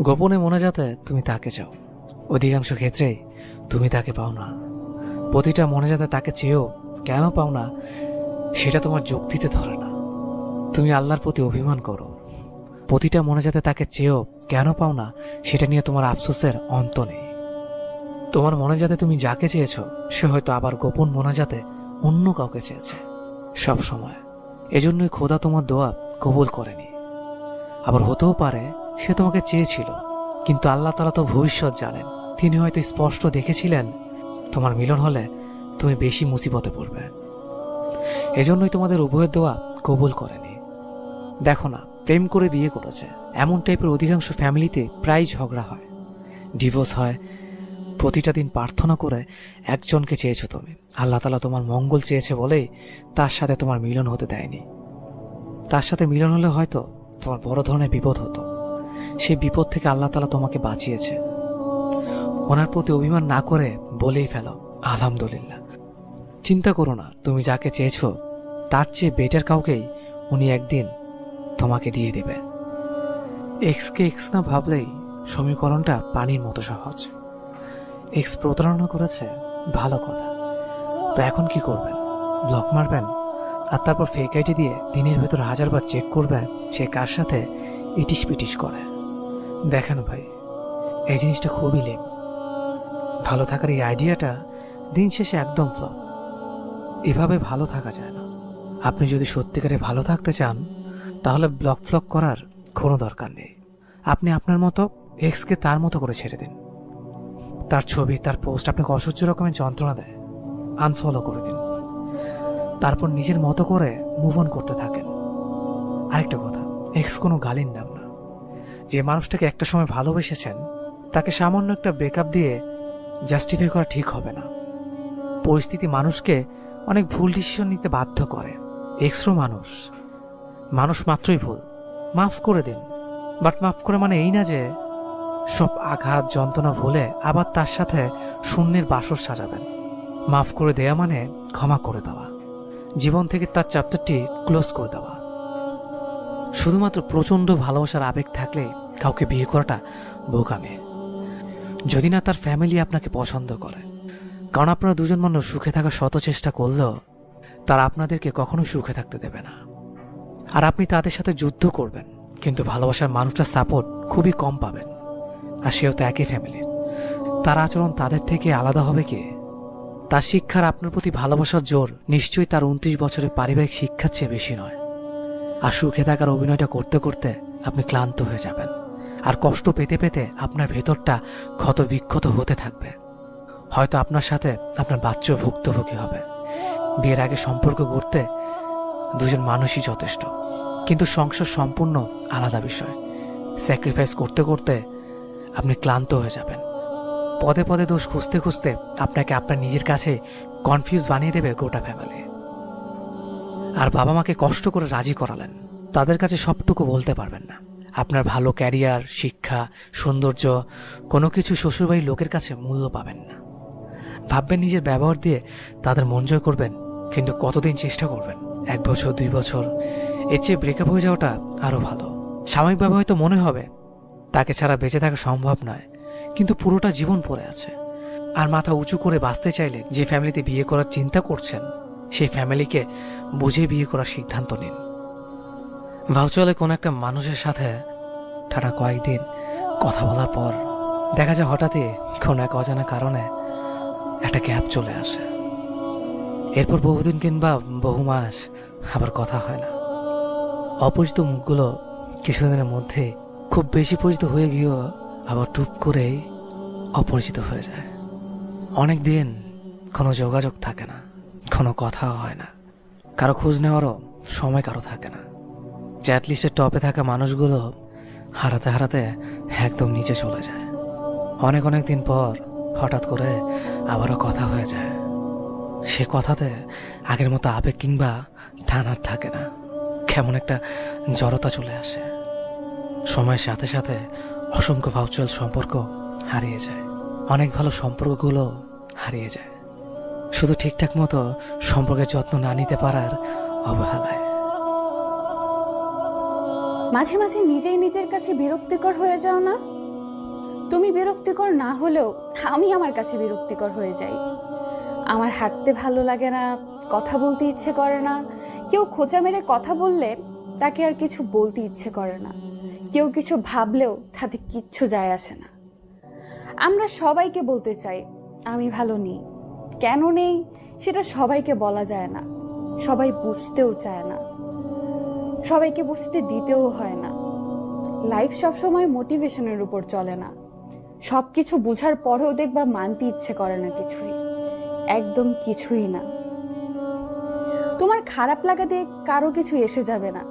গোপনে মনে যাতে তুমি তাকে চাও, অধিকাংশ ক্ষেত্রেই তুমি তাকে পাও না। প্রতিটা মনে যাতে তাকে চেয়েও কেন পাও না সেটা তোমার যুক্তিতে ধরে না। তুমি আল্লাহর প্রতি অভিমান করো। প্রতিটা মনে যাতে তাকে চেয়েও কেন পাও না সেটা নিয়ে তোমার আফসোসের অন্ত নেই। তোমার মনে যাতে তুমি যাকে চেয়েছ সে হয়তো আবার গোপন মনে যাতে অন্য কাউকে চেয়েছে সব সময়। এজন্যই খোদা তোমার দোয়া কবুল করেনি। আবার হতেও পারে সে তোমাকে চেয়েছিল, কিন্তু আল্লাহ তাআলা তো ভবিষ্যৎ জানেন। তিনি হয়তো স্পষ্ট দেখেছিলেন তোমার মিলন হলে তুমি বেশি মুসিবতে পড়বে। এজন্যই তোমাদের উভয়ের দোয়া কবুল করেনি। দেখো না, প্রেম করে বিয়ে করেছে এমন টাইপের অধিকাংশ ফ্যামিলিতে প্রায় ঝগড়া হয়, ডিভোর্স হয়। প্রতিটা দিন প্রার্থনা করে একজনকে চেয়েছো তুমি, আল্লাহ তাআলা তোমার মঙ্গল চেয়েছে বলেই তার সাথে তোমার মিলন হতে দেয়নি। তার সাথে মিলন হলে হয়তো তোমার বড় ধরনের বিপদ হতো। সেই বিপদ থেকে আল্লাহ তাআলা তোমাকে বাঁচিয়েছে। ওনার প্রতি অভিমান না করে বলেই ফেলো আলহামদুলিল্লাহ। চিন্তা করো না, তুমি যাকে চেয়েছো তার চেয়ে বেটার কাউকেই উনি একদিন তোমাকে দিয়ে দেবে। এক্সকে এক্স না ভাবলেই সমীকরণটা পানির মতো সহজ। এক্স প্রতারণা করেছে, ভালো কথা, তো এখন কি করবেন? ব্লক মারবেন আর তারপর ফেক আইডি দিয়ে দিনের ভেতর 1000 বার চেক করবেন সে কার সাথে ইটিস পিটিস করে? দেখেন ভাই, এই জিনিসটা খুবই লেম। ভালো থাকার এই আইডিয়াটা দিন শেষে একদম ফ্লপ। এভাবে ভালো থাকা যায় না। আপনি যদি সত্যিকারে ভালো থাকতে চান তাহলে ব্লক ফ্লক করার কোনো দরকার নেই। আপনি আপনার মতো এক্সকে তার মতো করে ছেড়ে দিন। তার ছবি, তার পোস্ট আপনাকে অসহ্য রকমের যন্ত্রণা দেয়, আনফলো করে দিন। তারপর নিজের মতো করে মুভ অন করতে থাকেন। আরেকটা কথা, এক্স কোনো গালির নাম না। যে মানুষটাকে একটা সময় ভালোবেসেছেন তাকে সামান্য একটা ব্রেকআপ দিয়ে জাস্টিফাই করা ঠিক হবে না। পরিস্থিতি মানুষকে অনেক ভুল ডিসিশন নিতে বাধ্য করে। এক্সও মানুষ, মানুষ মাত্রই ভুল। মাফ করে দিন, বাট মাফ করে মানে এই না যে সব আঘাত যন্ত্রণা ভুলে আবার তার সাথে শূন্যের বাসর সাজাবেন। মাফ করে দেয়া মানে ক্ষমা করে দেওয়া, জীবন থেকে তার চ্যাপ্টারটি ক্লোজ করে দেওয়া। শুধুমাত্র প্রচণ্ড ভালোবাসার আবেগ থাকলে কাউকে বিয়ে করাটা বোকামি, যদি না তার ফ্যামিলি আপনাকে পছন্দ করে। কারণ আপনারা দুজন মানুষ সুখে থাকার শত চেষ্টা করলেও তারা আপনাদেরকে কখনো সুখে থাকতে দেবে না। আর আপনি তাদের সাথে যুদ্ধ করবেন, কিন্তু ভালোবাসার মানুষটার সাপোর্ট খুবই কম পাবেন। আর সেও তো একই ফ্যামিলির। তার আচরণ তাদের থেকে আলাদা হবে কি? তার শিক্ষার আপনার প্রতি ভালোবাসার জোর নিশ্চয়ই তার 29 বছরের পারিবারিক শিক্ষার চেয়ে বেশি নয়। আর সুখে থাকার অভিনয়টা করতে করতে আপনি ক্লান্ত হয়ে যাবেন, আর কষ্ট পেতে পেতে আপনার ভেতরটা ক্ষত বিক্ষত হতে থাকবে। হয়তো আপনার সাথে আপনার বাচ্চাও ভুক্তভোগী হবে। বিয়ের আগে সম্পর্ক গড়তে দুজন মানুষই যথেষ্ট, কিন্তু সংসার সম্পূর্ণ আলাদা বিষয়। স্যাক্রিফাইস করতে করতে আপনি ক্লান্ত হয়ে যাবেন। পদে পদে দোষ খুঁজতে খুঁজতে আপনাকে আপনার নিজের কাছে কনফিউজ বানিয়ে দেবে গোটা ফ্যামিলি। আর বাবা মাকে কষ্ট করে রাজি করালেন, তাদের কাছে সবটুকু বলতে পারবেন না। আপনার ভালো ক্যারিয়ার, শিক্ষা, সৌন্দর্য কোনো কিছু শ্বশুরবাড়ির লোকের কাছে মূল্য পাবেন না। ভাববেন নিজের ব্যবহার দিয়ে তাদের মন জয় করবেন, কিন্তু কতদিন চেষ্টা করবেন? 1 বছর, 2 বছর? এর চেয়ে ব্রেকআপ হয়ে যাওয়াটা আরো ভালো। সাময়িকভাবে হয়তো মনে হবে তাকে ছাড়া বেঁচে থাকা সম্ভব নয়, কিন্তু পুরোটা জীবন পড়ে আছে। আর মাথা উঁচু করে বাঁচতে চাইলে যে ফ্যামিলিতে বিয়ে করার চিন্তা করছেন সেই ফ্যামিলিকে বুঝে বিয়ে করার সিদ্ধান্ত নিন। ভাউচলে কোনো একটা মানুষের সাথে টানা কয়েকদিন কথা বলার পর দেখা যায় হঠাৎই কোনো এক অজানা কারণে একটা গ্যাপ চলে আসে। এরপর বহুদিন কিংবা বহু মাস আবার কথা হয় না। অপরিচিত মুখগুলো কিছুদিনের মধ্যে খুব বেশি পরিচিত হয়ে গিয়েও আবার টুপ করেই অপরিচিত হয়ে যায়। অনেক দিন কোনো যোগাযোগ থাকে না, কোনো কথাও হয় না, কারো খোঁজ নেওয়ারও সময় কারো থাকে না। চ্যাট লিস্টের টপে থাকা মানুষগুলো হারাতে হারাতে একদম নিচে চলে যায়। অনেক অনেক দিন পর হঠাৎ করে আবারও কথা হয়ে যায়। সে কথাতে আগের মতো আবেগ কিংবা টানার থাকে না, কেমন একটা জড়তা চলে আসে। সময়ের সাথে সাথে অসংখ্য ভার্চুয়াল সম্পর্ক হারিয়ে যায়, অনেক ভালো সম্পর্কগুলো হারিয়ে যায়, শুধু ঠিকঠাক মতো সম্পর্কের যত্ন না নিতে পারার অবহেলায়। মাঝে মাঝে নিজেই নিজের কাছে বিরক্তিকর হয়ে যাও না? তুমি বিরক্তিকর না হলেও আমি আমার কাছে বিরক্তিকর হয়ে যাই। আমার হাঁটতে ভালো লাগে না, কথা বলতে ইচ্ছে করে না। কেউ খোঁচা মেরে কথা বললে তাকে আর কিছু বলতে ইচ্ছে করে না। কেউ কিছু ভাবলেও তাতে কিচ্ছু যায় আসে না। আমরা সবাইকে বলতে চাই আমি ভালো নেই। কেন নেই সেটা সবাইকে বলা যায় না, সবাই বুঝতেও চায় না, সবাইকে বুঝতে দিতেও হয় না। লাইফ সবসময় মোটিভেশনের উপর চলে না। সবকিছু বুঝার পরেও দেখবা মানতে ইচ্ছে করে না কিছুই, একদম কিছুই না। তোমার খারাপ লাগাতে কারো কিছু এসে যাবে না।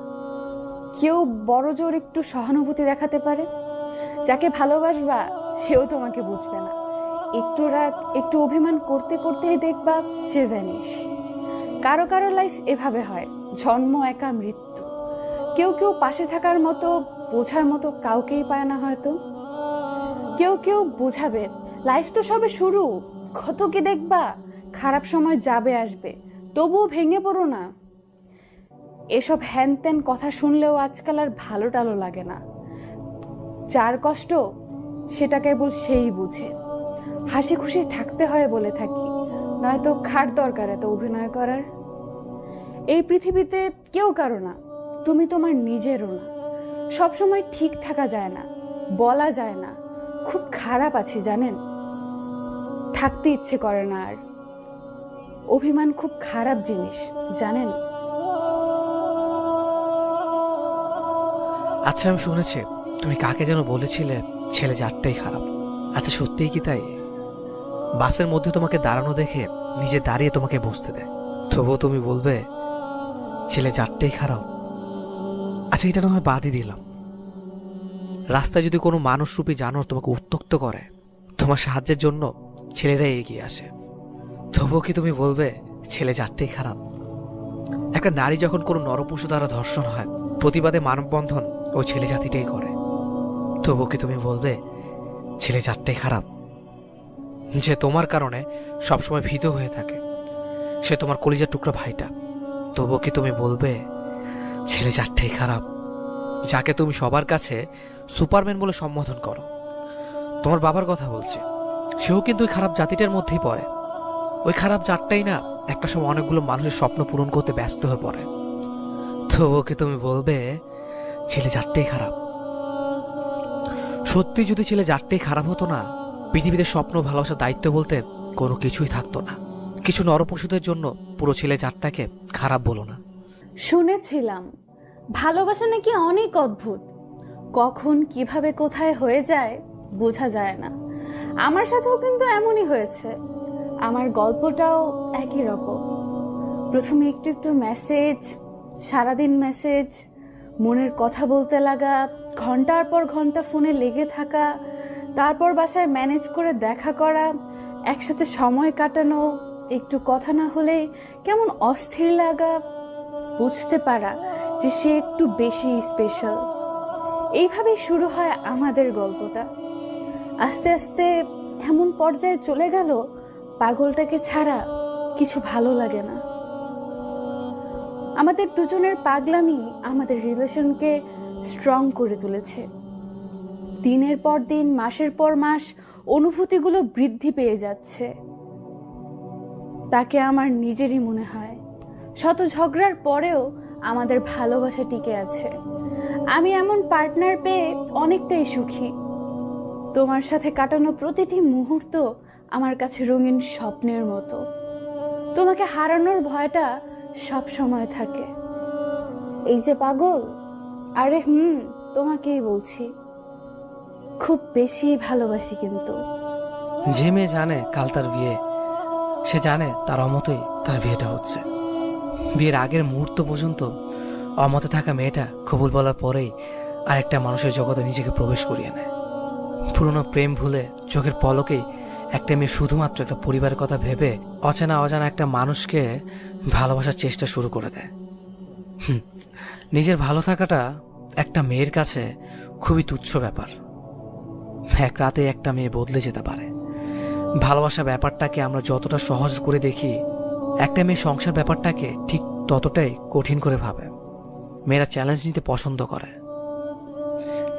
কেউ বড় জোর একটু সহানুভূতি দেখাতে পারে, যাকে ভালোবাসবা সেও তোমাকে বুঝবে না। একটু রাগ, একটু অভিমান করতে করতেই দেখবা সে ভ্যানিশ। কারো কারো লাইফ এভাবে হয়, জন্ম একা, মৃত্যু। কেউ কেউ পাশে থাকার মতো, বোঝার মতো কাউকেই পায় না হয়তো। কেউ কেউ বোঝাবে লাইফ তো সবে শুরু, কত কি দেখবা, খারাপ সময় যাবে আসবে, তবুও ভেঙে পড়ো না। এসব হ্যান ত্যান কথা শুনলেও আজকাল আর ভালো টালো লাগে না। যার কষ্ট সেটা কেবল সেই বুঝে। হাসি খুশি থাকতে হয় বলে থাকি, নয়তো খাট দরকার এত অভিনয় করার। এই পৃথিবীতে কেউ কারো না, তুমি তোমার নিজেরও না। সবসময় ঠিক থাকা যায় না, বলা যায় না খুব খারাপ আছি জানেন, থাকতে ইচ্ছে করে না আর। অভিমান খুব খারাপ জিনিস জানেন। আচ্ছা, আমি শুনেছি তুমি কাকে যেন বলেছিলে ছেলে জাতটাই খারাপ। আচ্ছা, সত্যিই কি তাই? বাসের মধ্যে তোমাকে দাঁড়ানো দেখে নিজে দাঁড়িয়ে তোমাকে বসতে দেয়, তবুও তুমি বলবে ছেলে জাতটাই খারাপ? আচ্ছা, এটা না হয় বাদই দিলাম। রাস্তায় যদি কোনো মানুষরূপী জানোয়ার তোমাকে উত্ত্যক্ত করে, তোমার সাহায্যের জন্য ছেলেরাই এগিয়ে আসে, তবুও কি তুমি বলবে ছেলে জাতটাই খারাপ? একটা নারী যখন কোনো নরপশু দ্বারা ধর্ষণ হয়, প্রতিবাদে মানববন্ধন ওই ছেলে জাতিটাই করে, তবুও কি তুমি বলবে ছেলে জাতটাই খারাপ? যে তোমার কারণে সবসময় ভীত হয়ে থাকে, সে তোমার কলিজার টুকরা ভাইটা, তবুও কি তুমি বলবে ছেলে জাতটাই খারাপ? যাকে তুমি সবার কাছে সুপারম্যান বলে সম্বোধন করো, তোমার বাবার কথা বলছি, সেও কিন্তু ওই খারাপ জাতিটার মধ্যেই পড়ে। ওই খারাপ জাতটাই না একটা সময় অনেকগুলো মানুষের স্বপ্ন পূরণ করতে ব্যস্ত হয়ে পড়ে, তবুও কি তুমি বলবে ছেলে জাতটাই খারাপ? সত্যি যদি ছেলে জাতটাই খারাপ হতো না, পৃথিবীতে স্বপ্ন, ভালোবাসার দায়িত্ব বলতে কোনো কিছুই থাকতো না। কিছু নরপশুদের জন্য পুরো ছেলে জাতটাকে খারাপ বলো না। শুনেছিলাম ভালোবাসা নাকি অনেক অদ্ভুত, কখন কিভাবে কোথায় হয়ে যায় বোঝা যায় না। আমার সাথেও কিন্তু এমনই হয়েছে। আমার গল্পটাও একই রকম। প্রথমে একটু একটু মেসেজ, সারাদিন মেসেজ, মনের কথা বলতে লাগা, ঘন্টার পর ঘন্টা ফোনে লেগে থাকা, তারপর বাসায় ম্যানেজ করে দেখা করা, একসাথে সময় কাটানো, একটু কথা না হলেই কেমন অস্থির লাগা, বুঝতে পারা যে সে একটু বেশি স্পেশাল। এইভাবেই শুরু হয় আমাদের গল্পটা। আস্তে আস্তে এমন পর্যায়ে চলে গেল, পাগলটাকে ছাড়া কিছু ভালো লাগে না। আমাদের দুজনের পাগলামি আমাদের রিলেশনকে স্ট্রং করে তুলেছে। দিনের পর দিন, মাসের পর মাস অনুভূতিগুলো বৃদ্ধি পেয়ে যাচ্ছে। তাকে আমার নিজেরই মনে হয়। শত ঝগড়ার পরেও আমাদের ভালোবাসা টিকে আছে। আমি এমন পার্টনার পেয়ে অনেকটাই সুখী। তোমার সাথে কাটানো প্রতিটি মুহূর্ত আমার কাছে রঙিন স্বপ্নের মতো। তোমাকে হারানোর ভয়টা সব সময় থাকে। এই যে পাগল, আরে তোমাকেই বলছি, খুব বেশি ভালোবাসি। কিন্তু যে মেয়ে জানে কাল তার বিয়ে, সে জানে তার অমতেই তার বিয়েটা হচ্ছে। বিয়ের আগের মুহূর্ত পর্যন্ত অমতে থাকা মেয়েটা কবুল বলার পরেই আরেকটা মানুষের জগতে নিজেকে প্রবেশ করিয়ে নেয়। পুরনো প্রেম ভুলে চোখের পলকেই একটা মেয়ে শুধুমাত্র একটা পরিবারের কথা ভেবে অচেনা অজানা একটা মানুষকে ভালোবাসার চেষ্টা শুরু করে দেয়। নিজের ভালো থাকাটা একটা মেয়ের কাছে খুবই তুচ্ছ ব্যাপার। এক রাতে একটা মেয়ে বদলে যেতে পারে। ভালোবাসা ব্যাপারটাকে আমরা যতটা সহজ করে দেখি, একটা মেয়ে সংসার ব্যাপারটাকে ঠিক ততটাই কঠিন করে ভাবে। মেয়েরা চ্যালেঞ্জ নিতে পছন্দ করে।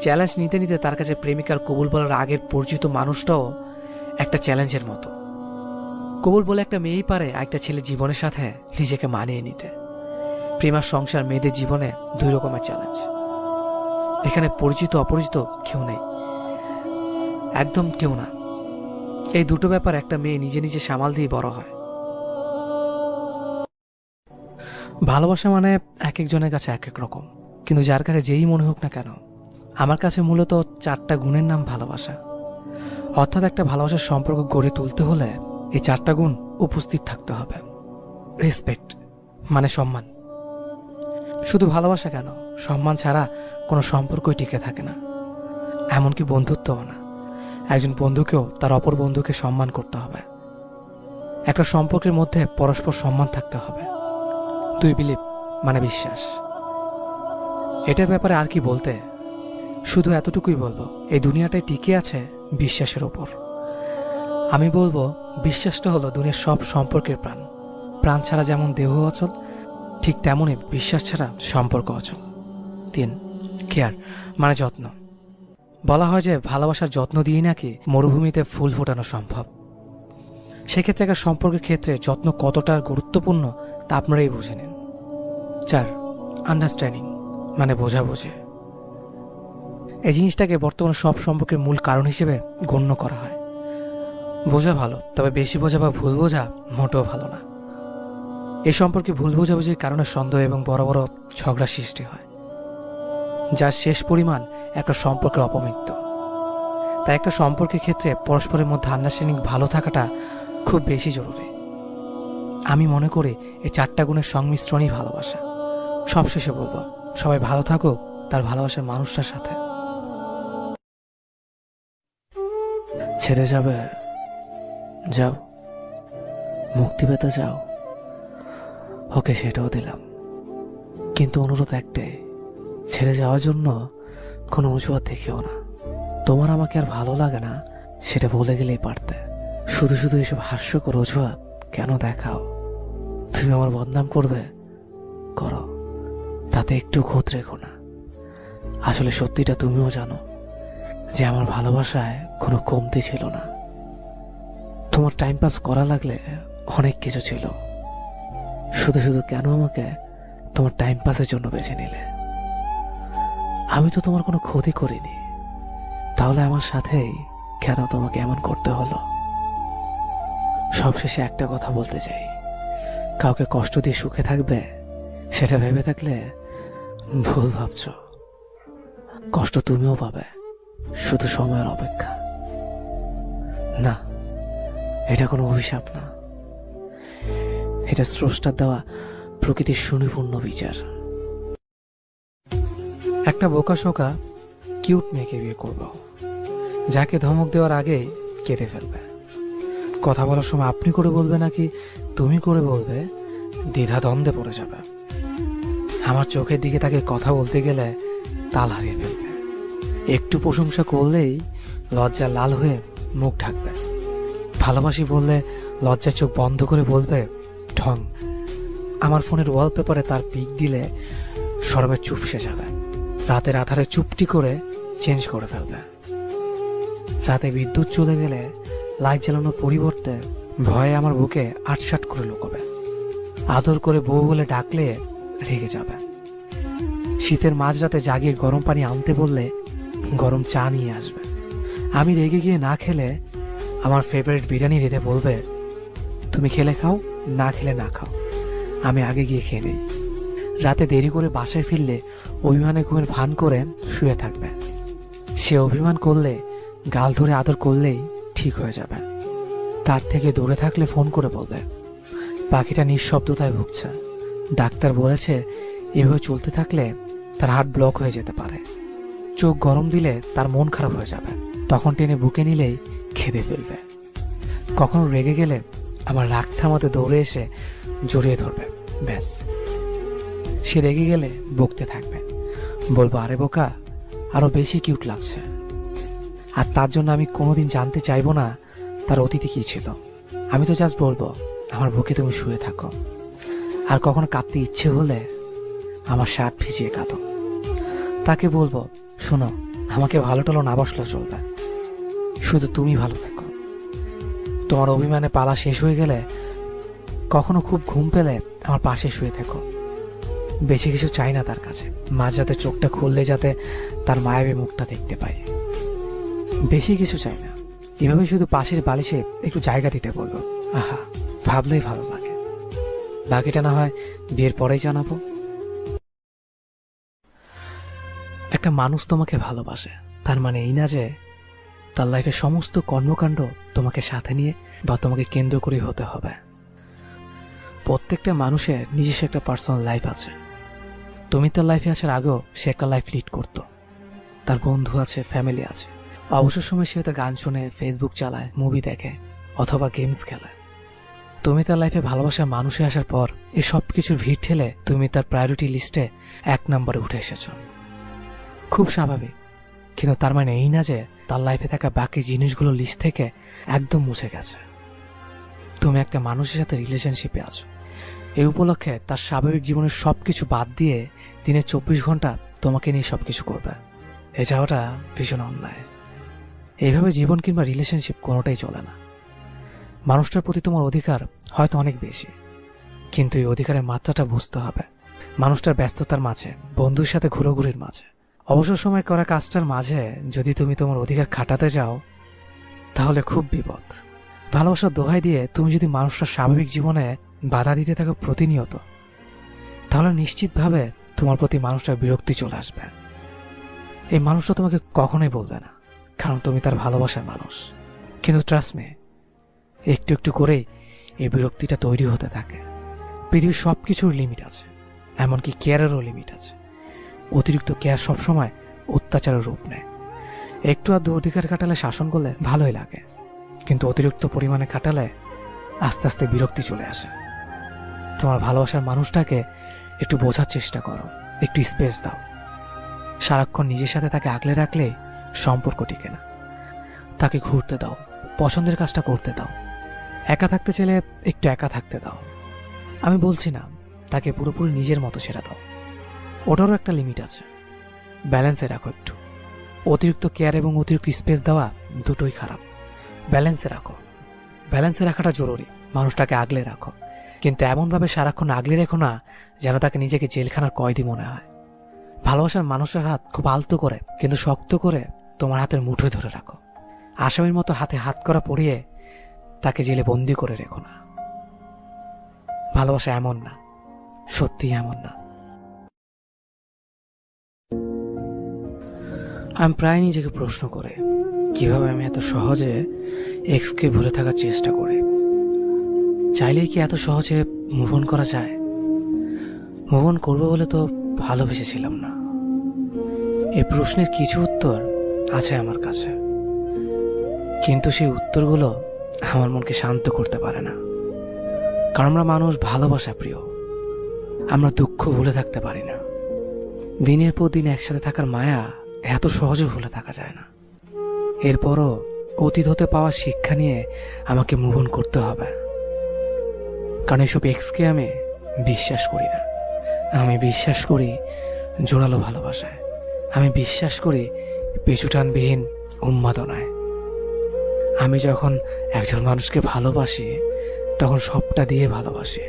চ্যালেঞ্জ নিতে নিতে তার কাছে প্রেমিকার কবুল বলার আগের পরিচিত মানুষটাও একটা চ্যালেঞ্জের মতো। কবুল বলে একটা মেয়েই পারে একটা ছেলে জীবনের সাথে নিজেকে মানিয়ে নিতে। প্রেম আর সংসার মেয়েদের জীবনে দুই রকমের চ্যালেঞ্জ। এখানে পরিচিত অপরিচিত কেউ নেই, একদম কেউ না। এই দুটো ব্যাপার একটা মেয়ে নিজে নিজে সামাল দিয়ে বড় হয়। ভালোবাসা মানে এক একজনের কাছে এক এক রকম, কিন্তু যার কাছে যেই মনে হোক না কেন, আমার কাছে মূলত 4টা গুণের নাম ভালোবাসা। অর্থাৎ একটা ভালোবাসার সম্পর্ক গড়ে তুলতে হলে এই 4টা গুণ উপস্থিত থাকতে হবে। রেসপেক্ট মানে সম্মান। শুধু ভালোবাসা কেন, সম্মান ছাড়া কোনো সম্পর্কই টিকে থাকে না, এমনকি বন্ধুত্বও না। একজন বন্ধুকেও তার অপর বন্ধুকে সম্মান করতে হবে। একটা সম্পর্কের মধ্যে পরস্পর সম্মান থাকতে হবে। তুই বিলিভ মানে বিশ্বাস। এটার ব্যাপারে আর কি বলতে, শুধু এতটুকুই বলবো, এই দুনিয়াটাই টিকে আছে বিশ্বাসের ওপর। আমি বলবো বিশ্বাসটা হলো দুনিয়ার সব সম্পর্কের প্রাণ। প্রাণ ছাড়া যেমন দেহ অচল, ঠিক তেমনই বিশ্বাস ছাড়া সম্পর্ক অচল। 3, কেয়ার মানে যত্ন। বলা হয় যে ভালোবাসার যত্ন দিয়ে নাকি মরুভূমিতে ফুল ফোটানো সম্ভব। সেক্ষেত্রে একটা সম্পর্কের ক্ষেত্রে যত্ন কতটা গুরুত্বপূর্ণ তা আপনারাই বুঝে নিন। 4, আন্ডারস্ট্যান্ডিং মানে বোঝাবুঝি। এই জিনিসটাকে বর্তমানে সব সম্পর্কের মূল কারণ হিসেবে গণ্য করা হয়। বোঝা ভালো, তবে বেশি বোঝা বা ভুল বোঝা মোটেও ভালো না। এই সম্পর্কে ভুল বোঝাবুঝির কারণে সন্দেহ এবং বড় বড় ঝগড়া সৃষ্টি হয়, যার শেষ পরিমাণ একটা সম্পর্কের অপমৃত্যু। তাই একটা সম্পর্কের ক্ষেত্রে পরস্পরের মধ্যে আন্ডারস্ট্যান্ডিং ভালো থাকাটা খুব বেশি জরুরি। আমি মনে করি এই 4টা গুণের সংমিশ্রণই ভালোবাসা। সবশেষে বলবো, সবাই ভালো থাকুক তার ভালোবাসার মানুষটার সাথে। ছেড়ে যাবে, যাও। মুক্তি পেতে যাও, ওকে সেটাও দিলাম। কিন্তু অনুরোধ একটাই, ছেড়ে যাওয়ার জন্য কোনো অজুহাত দেখিও না। তোমার আমাকে আর ভালো লাগে না সেটা বলে গেলেই পারতে। শুধু শুধু এসব হাস্যকর অজুহাত কেন দেখাও? তুমি আমার বদনাম করবে, করো, তাতে একটু খোঁজ রেখো না। আসলে সত্যিটা তুমিও জানো যে আমার ভালোবাসায় কোনো কমতি ছিল না। তোমার টাইম পাস করা লাগলে অনেক কিছু ছিল, শুধু শুধু কেন আমাকে তোমার টাইম পাসের জন্য বেছে নিলে? আমি তো তোমার কোনো ক্ষতি করিনি, তাহলে আমার সাথেই কেন তোমাকে এমন করতে হলো? সবশেষে একটা কথা বলতে চাই, কাউকে কষ্ট দিয়ে সুখে থাকবে সেটা ভেবে থাকলে ভুল ভাবছ। কষ্ট তুমিও পাবে, শুধু সময়ের অপেক্ষা। না, এটা কোনো অভিশাপ না, এটা স্রষ্টার দেওয়া প্রকৃতির সুনিপুণ্য বিচার। একটা বোকাশোকা কিউট মেয়েকে বিয়ে করব, যাকে ধমক দেওয়ার আগে কেঁদে ফেলবে। কথা বলার সময় আপনি করে বলবে নাকি তুমি করে বলবে, দ্বিধা দ্বন্দ্বে পড়ে যাবে। আমার চোখের দিকে তাকে কথা বলতে গেলে তাল হারিয়ে ফেলবে। একটু প্রশংসা করলেই লজ্জা লাল হয়ে মুখ ঢাকবে। ভালোবাসি বললে লজ্জার চোখ বন্ধ করে বলবে ঢং। আমার ফোনের ওয়ালপেপারে তার পিক দিলে সরবে চুপসে যাবে। রাতের আধারে চুপটি করে চেঞ্জ করে ফেলবে। রাতে বিদ্যুৎ চলে গেলে লাইট জ্বালানোর পরিবর্তে ভয়ে আমার বুকে আটসাট করে লুকোবে। আদর করে বউ বলে ডাকলে রেগে যাবে। শীতের মাঝরাতে জাগিয়ে গরম পানি আনতে বললে গরম চা নিয়ে আসবে। আমি রেগে গিয়ে না খেলে আমার ফেভারিট বিরিয়ানি রেঁধে বলবে তুমি খেলে খাও, না খেলে না খাও, আমি আগে গিয়ে খেয়ে নেই। রাতে দেরি করে বাসায় ফিরলে অভিমানে ঘুমের ভান করে শুয়ে থাকবে। সে অভিমান করলে গাল ধরে আদর করলেই ঠিক হয়ে যাবে। তার থেকে দূরে থাকলে ফোন করে বলবে পাখিটা নিঃশব্দতায় ভুগছে, ডাক্তার বলেছে এভাবে চলতে থাকলে তার হার্ট ব্লক হয়ে যেতে পারে। চোখ গরম দিলে তার মন খারাপ হয়ে যাবে, তখন টেনে বুকে নিলেই খেদে ফেলবে। কখনো রেগে গেলে আমার রাগ থামাতে দৌড়ে এসে জড়িয়ে ধরবে, ব্যাস। সে রেগে গেলে বকতে থাকবে, বলবো আরে বোকা আরো বেশি কিউট লাগছে। আর তার জন্য আমি কোনোদিন জানতে চাইবো না তার অতীতে কি ছিল। আমি তো জাস্ট বলবো আমার বুকে তুমি শুয়ে থাকো, আর কখনো কাঁদতে ইচ্ছে হলে আমার শার্ট ভিজিয়ে কাঁদো। তাকে বলবো শোনো আমাকে ভালো টালো না বাসলেও চলবে, শুধু তুমি ভালো থেকো। তোমার অভিমানে পালা শেষ হয়ে গেলে কখনো খুব ঘুম পেলে আমার পাশে শুয়ে থেকো। বেশি কিছু চাই না তার কাছে, মা যাতে চোখটা খুললে যাতে তার মায়াবী মুখটা দেখতে পাই, বেশি কিছু চাই না। এভাবে শুধু পাশের বালিশে একটু জায়গা দিতে বলবো। আহা, ভাবলেই ভালো লাগে। বাকিটা না হয় বিয়ের পরেই জানাবো। একটা মানুষ তোমাকে ভালোবাসে তার মানে এই না যে তার লাইফের সমস্ত কর্মকাণ্ড তোমাকে সাথে নিয়ে বা তোমাকে কেন্দ্র করে হতে হবে। প্রত্যেকটা মানুষের নিজস্ব একটা পার্সোনাল লাইফ আছে। তুমি তার লাইফে আসার আগেও সে একটা লাইফ লিড করত। তার বন্ধু আছে, ফ্যামিলি আছে। অবসর সময় সে হয়তো গান শুনে, ফেসবুক চালায়, মুভি দেখে অথবা গেমস খেলে। তুমি তার লাইফে ভালোবাসার মানুষে আসার পর এই সব কিছুর ভিড় ঠেলে তুমি তার প্রায়োরিটি লিস্টে 1 নম্বরে উঠে এসেছ। খুব স্বাভাবিক, কিন্তু তার মানে এই না যে তার লাইফে থাকা বাকি জিনিসগুলো লিস্ট থেকে একদম মুছে গেছে। তুমি একটা মানুষের সাথে রিলেশনশিপে আছো, এই উপলক্ষে তার স্বাভাবিক জীবনের সবকিছু বাদ দিয়ে দিনে 24 ঘন্টা তোমাকে নিয়ে সবকিছু করবে। এ যাওয়াটা ভীষণ অন্যায়। এইভাবে জীবন কিংবা রিলেশনশিপ কোনোটাই চলে না। মানুষটার প্রতি তোমার অধিকার হয়তো অনেক বেশি, কিন্তু এই অধিকারের মাত্রাটা বুঝতে হবে। মানুষটার ব্যস্ততার মাঝে, বন্ধুর সাথে ঘুরোঘুরির মাঝে, অবসর সময় করা কাজটার মাঝে যদি তুমি তোমার অধিকার খাটাতে যাও তাহলে খুব বিপদ। ভালোবাসার দোহাই দিয়ে তুমি যদি মানুষটার স্বাভাবিক জীবনে বাধা দিতে থাকো প্রতিনিয়ত, তাহলে নিশ্চিতভাবে তোমার প্রতি মানুষটার বিরক্তি চলে আসবে। এই মানুষটা তোমাকে কখনোই বলবে না, কারণ তুমি তার ভালোবাসার মানুষ। কিন্তু ট্রাস্ট মি, একটু একটু করেই এই বিরক্তিটা তৈরি হতে থাকে। পৃথিবীর সবকিছুর লিমিট আছে, এমনকি কেয়ারেরও লিমিট আছে। অতিরিক্ত কেয়ার সবসময় অত্যাচারের রূপ নেয়। একটু আধটু অধিকার খাটালে, শাসন করলে ভালোই লাগে, কিন্তু অতিরিক্ত পরিমাণে খাটালে আস্তে আস্তে বিরক্তি চলে আসে। তোমার ভালোবাসার মানুষটাকে একটু বোঝার চেষ্টা করো, একটু স্পেস দাও। সারাক্ষণ নিজের সাথে তাকে আগলে রাখলে সম্পর্ক টিকে না। তাকে ঘুরতে দাও, পছন্দের কাজটা করতে দাও। একা থাকতে চাইলে একটু একা থাকতে দাও। আমি বলছি না তাকে পুরোপুরি নিজের মতো ছেড়ে দাও, ওটারও একটা লিমিট আছে। ব্যালেন্সে রাখো একটু। অতিরিক্ত কেয়ার এবং অতিরিক্ত স্পেস দেওয়া দুটোই খারাপ। ব্যালেন্সে রাখো। ব্যালেন্সে রাখাটা জরুরি। মানুষটাকে আগলে রাখো, কিন্তু এমনভাবে সারাক্ষণ আগলে রেখো না যেন তাকে নিজেকে জেলখানার কয়েদি মনে হয়। ভালোবাসার মানুষের হাত খুব আলতো করে কিন্তু শক্ত করে তোমার হাতের মুঠোয় ধরে রাখো। আসামির মতো হাতে হাত করা পরিয়ে তাকে জেলে বন্দি করে রেখো না। ভালোবাসা এমন না, সত্যি এমন না। আমি প্রায় নিজেকে প্রশ্ন করে কিভাবে আমি এত সহজে এক্সকে ভুলে থাকার চেষ্টা করি। চাইলেই কি এত সহজে মুভ অন করা যায়? মুভ অন করবো বলে তো ভালোবেসেছিলাম না। এই প্রশ্নের কিছু উত্তর আছে আমার কাছে, কিন্তু সেই উত্তরগুলো আমার মনকে শান্ত করতে পারে না। কারণ আমরা মানুষ ভালোবাসা প্রিয়, আমরা দুঃখ ভুলে থাকতে পারি না। দিনের পর দিন একসাথে থাকার মায়া এত সহজে ভুলে থাকা যায় না। এরপরও অতীত হতে পাওয়া শিক্ষা নিয়ে আমাকে মুভ অন করতে হবে। কারণ এসব এক্সকে আমি বিশ্বাস করি না। আমি বিশ্বাস করি জোরালো ভালোবাসায়। আমি বিশ্বাস করি পিছুটানবিহীন উন্মাদনায়। আমি যখন একজন মানুষকে ভালোবাসি তখন সবটা দিয়ে ভালোবাসি।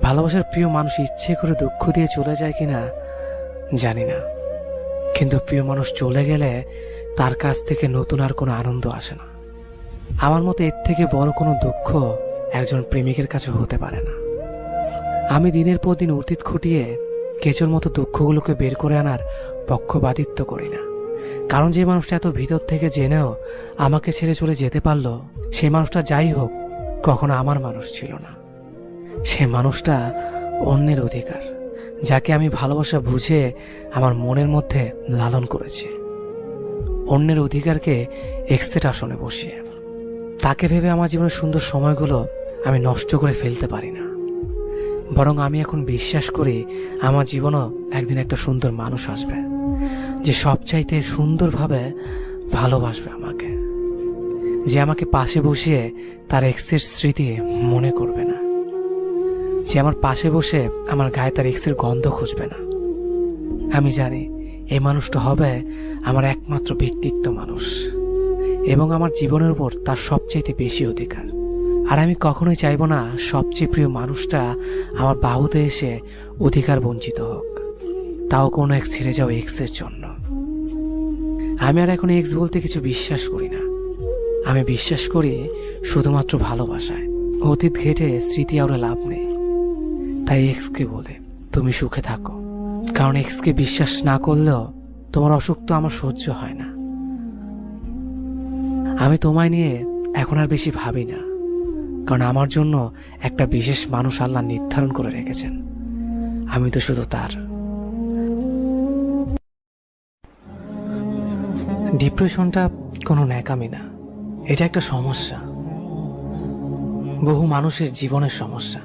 ভালোবাসার প্রিয় মানুষ ইচ্ছে করে দুঃখ দিয়ে চলে যায় কিনা জানি না, কিন্তু প্রিয় মানুষ চলে গেলে তার কাছ থেকে নতুন আর কোনো আনন্দ আসে না। আমার মতে এর থেকে বড় কোনো দুঃখ একজন প্রেমিকের কাছে হতে পারে না। আমি দিনের পর দিন অতীত খুঁটিয়ে কেঁচোর মতো দুঃখগুলোকে বের করে আনার পক্ষপাতিত্ব করি না। কারণ যে মানুষটা এত ভিতর থেকে জেনেও আমাকে ছেড়ে চলে যেতে পারলো, সে মানুষটা যাই হোক কখনো আমার মানুষ ছিল না। সে মানুষটা অন্যের অধিকার, যাকে আমি ভালোবাসা বুঝে আমার মনের মধ্যে লালন করেছি। অন্যের অধিকারকে এক্সেট আসনে বসিয়ে তাকে ভেবে আমার জীবনের সুন্দর সময়গুলো আমি নষ্ট করে ফেলতে পারি না। বরং আমি এখন বিশ্বাস করি আমার জীবনও একদিন একটা সুন্দর মানুষ আসবে, যে সবচাইতে সুন্দরভাবে ভালোবাসবে আমাকে, যে আমাকে পাশে বসিয়ে তার এক্সের স্মৃতি মনে করবে না, যে আমার পাশে বসে আমার গায়ে তার এক্সের গন্ধ খুঁজবে না। আমি জানি এই মানুষটা হবে আমার একমাত্র ব্যক্তিত্ব মানুষ, এবং আমার জীবনের উপর তার সবচাইতে বেশি অধিকার। আর আমি কখনোই চাইব না সবচেয়ে প্রিয় মানুষটা আমার বাহুতে এসে অধিকার বঞ্চিত হোক, তাও কোনো এক ছেড়ে যাওয়া এক্সের জন্য। আমি আর এখন এক্স বলতে কিছু বিশ্বাস করি না। আমি বিশ্বাস করি শুধুমাত্র ভালোবাসায়। অতীত ঘেটে স্মৃতি আর লাভ নেই। তাই এক্সকে বলে তুমি সুখে থাকো, কারণ এক্সকে বিশ্বাস না করলেও তোমার অসুখ তো আমার সহ্য হয় না। আমি তোমায় নিয়ে এখন আর বেশি ভাবি না, কারণ আমার জন্য একটা বিশেষ মানুষ আল্লাহ নির্ধারণ করে রেখেছেন। আমি তো শুধু তার। ডিপ্রেশনটা কোনো ন্যাকামি না, এটা একটা সমস্যা, বহু মানুষের জীবনের সমস্যা।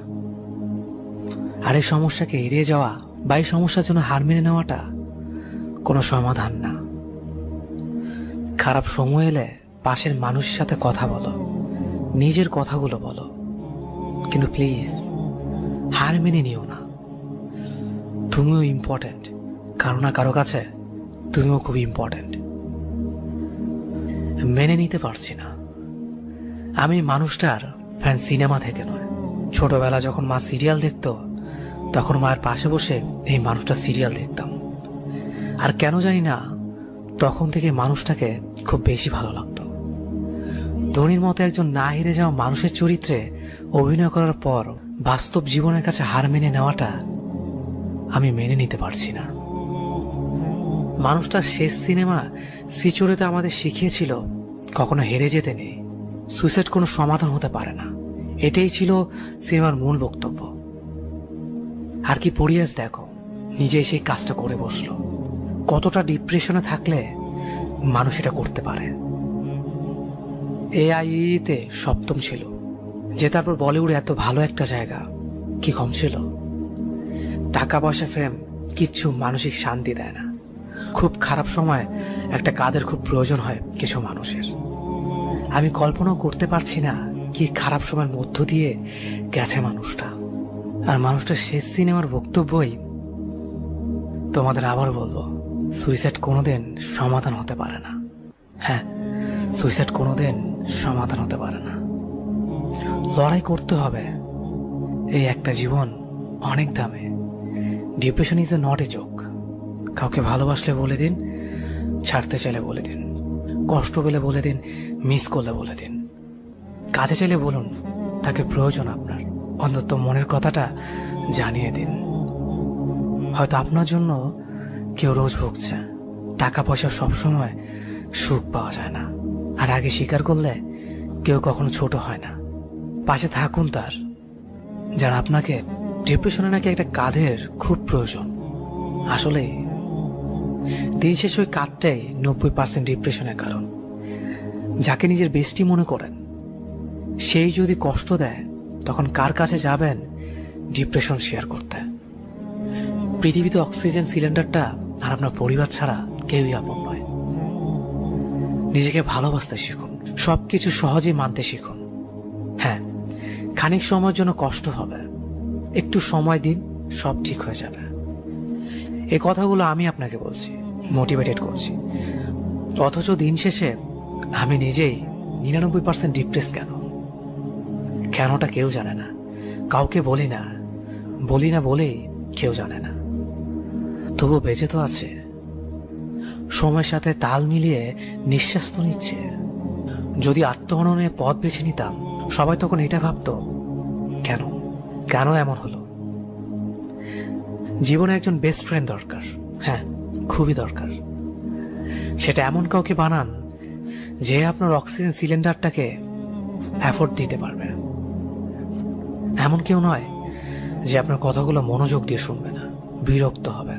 আর এই সমস্যাকে এড়িয়ে যাওয়া বা এই সমস্যার জন্য হার মেনে নেওয়াটা কোনো সমাধান না। খারাপ সময় এলে পাশের মানুষের সাথে কথা বলো, নিজের কথাগুলো বলো, কিন্তু প্লিজ হার মেনে নিও না। তুমিও ইম্পর্টেন্ট, কারো না কারো কাছে তুমিও খুব ইম্পর্টেন্ট। মেনে নিতে পারছি না আমি মানুষটার ফ্যান সিনেমা থেকে নয়। ছোটবেলা যখন মা সিরিয়াল দেখতো, তখন মায়ের পাশে বসে এই মানুষটা সিরিয়াল দেখতাম। আর কেন জানি না তখন থেকে মানুষটাকে খুব বেশি ভালো লাগতো। ধোনির মতো একজন না হেরে যাওয়া মানুষের চরিত্রে অভিনয় করার পর বাস্তব জীবনের কাছে হার মেনে নেওয়াটা আমি মেনে নিতে পারছি না। মানুষটার শেষ সিনেমা সিচুরিতে আমাদের শিখিয়েছিল কখনো হেরে যেতে নেই, সুইসাইড কোনো সমাধান হতে পারে না। এটাই ছিল সিনেমার মূল বক্তব্য। আর কি পরিয়াস দেখো, নিজে সেই কাজটা করে বসলো। কতটা ডিপ্রেশনে থাকলে মানুষ এটা করতে পারে। AIE-তে সপ্তম ছিল, যে তারপর বলিউডে এত ভালো একটা জায়গা কি কম ছিল? টাকা পয়সা ফেম কিচ্ছু মানসিক শান্তি দেয় না। খুব খারাপ সময় একটা কাঁধের খুব প্রয়োজন হয় কিছু মানুষের। আমি কল্পনাও করতে পারছি না কি খারাপ সময়ের মধ্য দিয়ে গেছে মানুষটা। আর মানুষটার শেষ সিনেমার বক্তব্যই তোমাদের আবার বলবো, সুইসাইড কোনোদিন সমাধান হতে পারে না। হ্যাঁ, সুইসাইড কোনোদিন সমাধান হতে পারে না। লড়াই করতে হবে। এই একটা জীবন অনেক দামে। Depression is a not a joke. কাউকে ভালোবাসলে বলে দিন, ছাড়তে চাইলে বলে দিন, কষ্ট পেলে বলে দিন, মিস করলে বলে দিন, কাজে চাইলে বলুন তাকে প্রয়োজন আপনার। অন্তত মনের কথাটা জানিয়ে দিন। হয়তো আপনার জন্য কেউ রোজ ভুগছে। টাকা পয়সা সবসময় সুখ পাওয়া যায় না, আর আগে স্বীকার করলে কেউ কখনো ছোট হয় না। পাশে থাকুন তার। যারা আপনাকে ডিপ্রেশনে নাকি একটা কাঁধের খুব প্রয়োজন। আসলে দিন শেষ ওই কাঁধটাই 90% ডিপ্রেশনের কারণ। যাকে নিজের বেস্টি মনে করেন সেই যদি কষ্ট দেয়, তখন কার কাছে যাবেন ডিপ্রেশন শেয়ার করতে? পৃথিবীতে অক্সিজেন সিলিন্ডারটা আর আপনার পরিবার ছাড়া কেউই আপন নয়। নিজেকে ভালোবাসতে শিখুন, সবকিছু সহজেই মানতে শিখুন। হ্যাঁ, খানিক সময়ের জন্য কষ্ট হবে, একটু সময় দিন, সব ঠিক হয়ে যাবে। এই কথাগুলো আমি আপনাকে বলছি, মোটিভেটেড করছি। অথচ দিন শেষে আমি নিজেই 99% ডিপ্রেস। কেনটা কেউ জানে না, কাউকে বলি না বলেই কেউ জানে না। তবু বেঁচে তো আছে, সময়ের সাথে তাল মিলিয়ে নিঃশ্বাস তো নিচ্ছে। যদি আত্মহননের পথ বেছে নিতাম, সবাই তখন এটা ভাবতো কেন কেন এমন হলো। জীবনে একজন বেস্ট ফ্রেন্ড দরকার। হ্যাঁ, খুবই দরকার। সেটা এমন কাউকে বানান যে আপনার অক্সিজেন সিলিন্ডারটাকে অ্যাফোর্ড দিতে পারবে। এমন কেউ নয় যে আপনার কথাগুলো মনোযোগ দিয়ে শুনবে না, বিরক্ত হবে,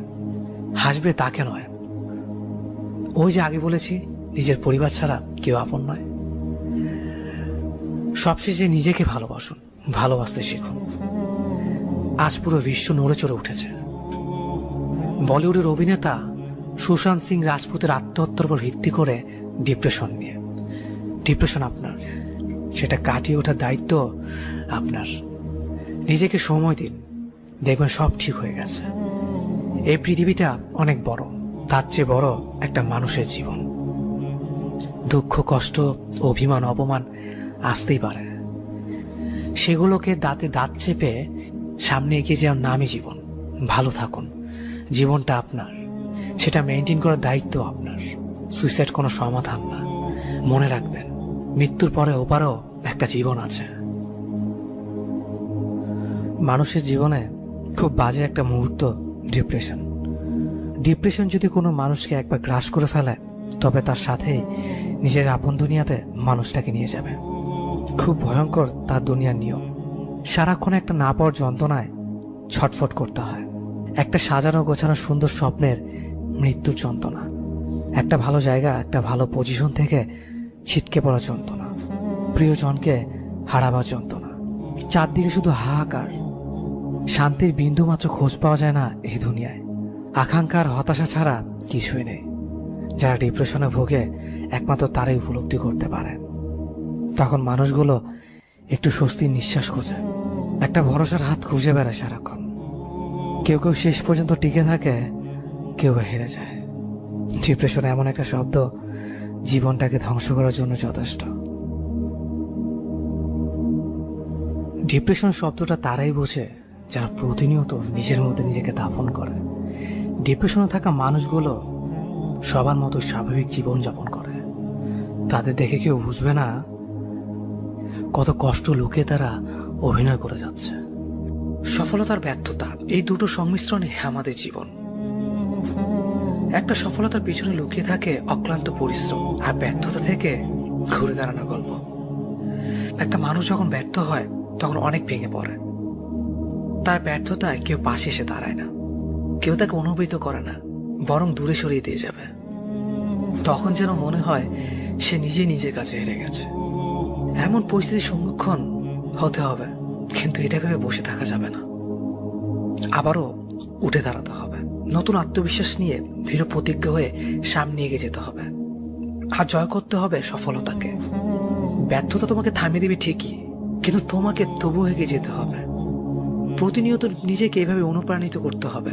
হাসবে, তাকে নয়। ওই যে আগে বলেছি, নিজের পরিবার ছাড়া কেউ আপন নয়। সবশেষে নিজেকে ভালোবাসুন, ভালোবাসতে শিখুন। আজ পুরো বিশ্ব নড়ে চড়ে উঠেছে বলিউডের অভিনেতা সুশান্ত সিং রাজপুতের আত্মহত্যার উপর ভিত্তি করে ডিপ্রেশন নিয়ে। ডিপ্রেশন আপনার, সেটা কাটিয়ে ওঠার দায়িত্ব আপনার। নিজেকে সময় দিন, দেখবেন সব ঠিক হয়ে গেছে। এই পৃথিবীটা অনেক বড়, তার চেয়ে বড় একটা মানুষের জীবন। দুঃখ, কষ্ট, অভিমান, অপমান আসতেই পারে, সেগুলোকে দাঁতে দাঁত চেপে সামনে এগিয়ে যাওয়ার নামই জীবন। ভালো থাকুন, জীবনটা আপনার, সেটা মেনটেন করার দায়িত্ব আপনার। সুইসাইড কোনো সমাধান না। মনে রাখবেন, মৃত্যুর পরে ওপারেও একটা জীবন আছে। মানুষের জীবনে খুব বাজে একটা মুহূর্ত ডিপ্রেশন। ডিপ্রেশন যদি কোনো মানুষকে একবার গ্রাস করে ফেলে, তবে তার সাথেই নিজের আপন দুনিয়াতে মানুষটাকে নিয়ে যাবে। খুব ভয়ঙ্কর তার দুনিয়ার নিয়ম। সারাক্ষণ একটা না পাওয়ার যন্ত্রণায় ছটফট করতে হয়। একটা সাজানো গোছানো সুন্দর স্বপ্নের মৃত্যুর যন্ত্রণা। একটা ভালো জায়গা, একটা ভালো পজিশন থেকে ছিটকে পড়া যন্ত্রণা। প্রিয়জনকে হারাবার যন্ত্রণা। চারদিকে শুধু হাহাকার। শান্তির বিন্দু মাত্র খোঁজ পাওয়া যায় না এই দুনিয়ায়। আকাঙ্ক্ষার হতাশা ছাড়া কিছুই নেই। যারা ডিপ্রেশনে ভোগে, একমাত্র তারাই উপলব্ধি করতে পারে। তখন মানুষগুলো একটু স্বস্তির নিঃশ্বাস খোঁজে, একটা ভরসার হাত খুঁজে বেড়ায় সারাক্ষণ। কেউ কেউ শেষ পর্যন্ত টিকে থাকে, কেউ হেরে যায়। ডিপ্রেশন এমন একটা শব্দ, জীবনটাকে ধ্বংস করার জন্য যথেষ্ট। ডিপ্রেশন শব্দটা তারাই বোঝে যারা প্রতিনিয়ত নিজের মধ্যে নিজেকে দাফন করে। ডিপ্রেশনে থাকা মানুষগুলো সবার মতো স্বাভাবিক জীবন যাপন করে। তাদের দেখে কেউ বুঝবে না কত কষ্ট লুকিয়ে তারা অভিনয় করে যাচ্ছে। সফলতার ব্যর্থতা, এই দুটো সংমিশ্রণে আমাদের জীবন। একটা সফলতার পিছনে লুকিয়ে থাকে অক্লান্ত পরিশ্রম, আর ব্যর্থতা থেকে ঘুরে দাঁড়ানোর গল্প। একটা মানুষ যখন ব্যর্থ হয় তখন অনেক ভেঙে পড়ে। তার ব্যর্থতায় কেউ পাশে এসে দাঁড়ায় না, কেউ তাকে অনুভূত করে না, বরং দূরে সরিয়ে দিয়ে যাবে। তখন যেন মনে হয় সে নিজেই নিজের কাছে হেরে গেছে। এমন পরিস্থিতির সম্মুখীন হতে হবে, কিন্তু এটা ভেবে বসে থাকা যাবে না। আবারও উঠে দাঁড়াতে হবে, নতুন আত্মবিশ্বাস নিয়ে দৃঢ় প্রতিজ্ঞ হয়ে সামনে এগিয়ে যেতে হবে। আর জয় করতে হবে সফলতাকে। ব্যর্থতা তোমাকে থামিয়ে দিবে ঠিকই, কিন্তু তোমাকে তবু এগিয়ে যেতে হবে। প্রতিনিয়ত নিজেকে এভাবে অনুপ্রাণিত করতে হবে,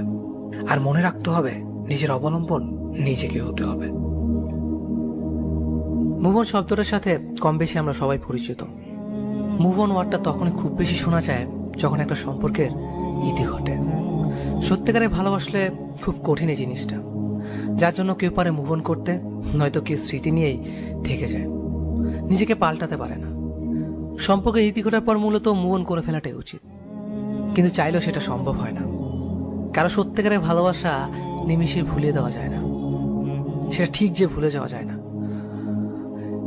আর মনে রাখতে হবে নিজের অবলম্বন নিজেকে হতে হবে। মুভ অন শব্দটার সাথে কম বেশি আমরা সবাই পরিচিত। মুভ অন ওয়ার্ডটা তখনই খুব বেশি শোনা যায় যখন একটা সম্পর্কের ইতি ঘটে। সত্যিকারে ভালোবাসলে খুব কঠিন এই জিনিসটা, যার জন্য কেউ পারে মুভ অন করতে, নয়তো কেউ স্মৃতি নিয়েই থেকে যায়, নিজেকে পাল্টাতে পারে না। সম্পর্কের ইতি ঘটার পর মূলত মুভ অন করে ফেলাটাই উচিত, কিন্তু চাইলেও সেটা সম্ভব হয় না। কারণ সত্যিকারের ভালোবাসা নিমিষে ভুলিয়ে দেওয়া যায় না, সেটা ঠিক যে ভুলে যাওয়া যায় না,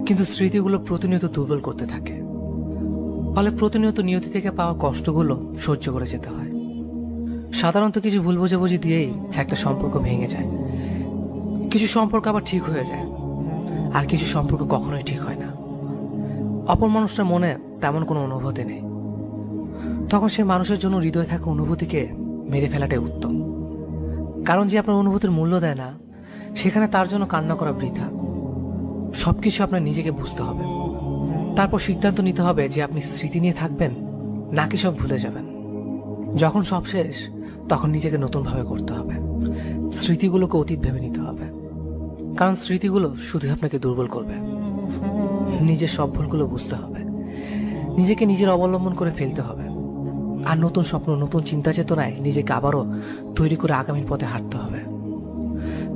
কিন্তু স্মৃতিগুলো প্রতিনিয়ত দুর্বল করতে থাকে। ফলে প্রতিনিয়ত নিয়তি থেকে পাওয়া কষ্টগুলো সহ্য করে যেতে হয়। সাধারণত কিছু ভুল বোঝাবুঝি দিয়েই একটা সম্পর্ক ভেঙে যায়। কিছু সম্পর্ক আবার ঠিক হয়ে যায়, আর কিছু সম্পর্ক কখনোই ঠিক হয় না। অপর মানুষটার মনে তেমন কোনো অনুভূতি নেই, তখন সে মানুষের জন্য হৃদয়ে থাকা অনুভূতিকে মেরে ফেলাটাই উত্তম। কারণ যে আপনার অনুভূতির মূল্য দেয় না, সেখানে তার জন্য কান্না করা বৃথা। সবকিছু আপনার নিজেকে বুঝতে হবে, তারপর সিদ্ধান্ত নিতে হবে যে আপনি স্মৃতি নিয়ে থাকবেন নাকি সব ভুলে যাবেন। যখন সব শেষ, তখন নিজেকে নতুনভাবে করতে হবে। স্মৃতিগুলোকে অতীত ভেবে নিতে হবে, কারণ স্মৃতিগুলো শুধু আপনাকে দুর্বল করবে। নিজের সব ভুলগুলো বুঝতে হবে, নিজেকে নিজের অবলম্বন করে ফেলতে হবে, আর নতুন স্বপ্ন, নতুন চিন্তা চেতনায় নিজেকে আবারও তৈরি করে আগামীর পথে হাঁটতে হবে।